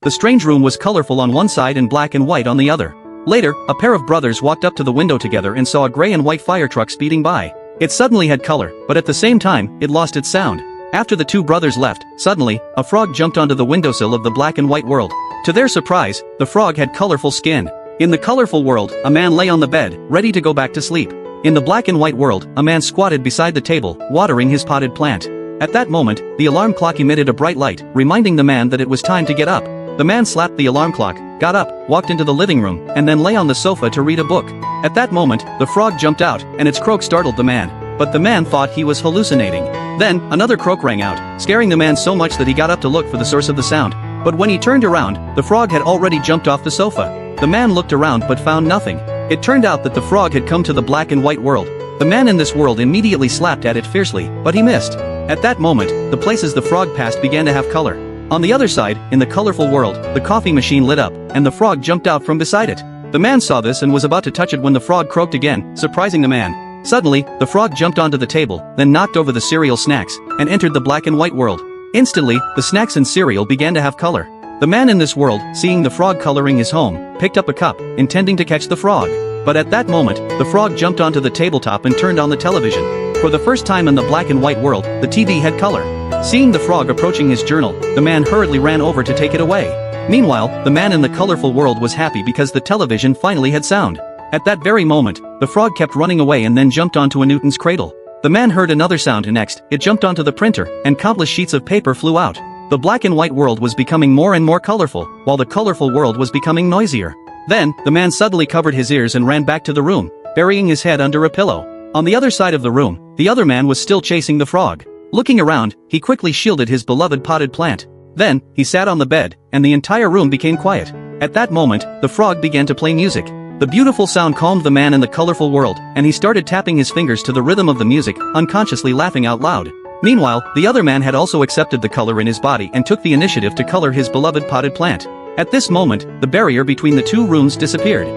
The strange room was colorful on one side and black and white on the other. Later, a pair of brothers walked up to the window together and saw a gray and white fire truck speeding by. It suddenly had color, but at the same time, it lost its sound. After the two brothers left, suddenly, a frog jumped onto the windowsill of the black and white world. To their surprise, the frog had colorful skin. In the colorful world, a man lay on the bed, ready to go back to sleep. In the black and white world, a man squatted beside the table, watering his potted plant. At that moment, the alarm clock emitted a bright light, reminding the man that it was time to get up. The man slapped the alarm clock, got up, walked into the living room, and then lay on the sofa to read a book. At that moment, the frog jumped out, and its croak startled the man. But the man thought he was hallucinating. Then, another croak rang out, scaring the man so much that he got up to look for the source of the sound. But when he turned around, the frog had already jumped off the sofa. The man looked around but found nothing. It turned out that the frog had come to the black and white world. The man in this world immediately slapped at it fiercely, but he missed. At that moment, the places the frog passed began to have color. On the other side, in the colorful world, the coffee machine lit up, and the frog jumped out from beside it. The man saw this and was about to touch it when the frog croaked again, surprising the man. Suddenly, the frog jumped onto the table, then knocked over the cereal snacks, and entered the black and white world. Instantly, the snacks and cereal began to have color. The man in this world, seeing the frog coloring his home, picked up a cup, intending to catch the frog. But at that moment, the frog jumped onto the tabletop and turned on the television. For the first time in the black and white world, the TV had color. Seeing the frog approaching his journal, the man hurriedly ran over to take it away. Meanwhile, the man in the colorful world was happy because the television finally had sound. At that very moment, the frog kept running away and then jumped onto a Newton's cradle. The man heard another sound and next, it jumped onto the printer, and countless sheets of paper flew out. The black and white world was becoming more and more colorful, while the colorful world was becoming noisier. Then, the man suddenly covered his ears and ran back to the room, burying his head under a pillow. On the other side of the room, the other man was still chasing the frog. Looking around, he quickly shielded his beloved potted plant. Then, he sat on the bed, and the entire room became quiet. At that moment, the frog began to play music. The beautiful sound calmed the man in the colorful world, and he started tapping his fingers to the rhythm of the music, unconsciously laughing out loud. Meanwhile, the other man had also accepted the color in his body and took the initiative to color his beloved potted plant. At this moment, the barrier between the two rooms disappeared.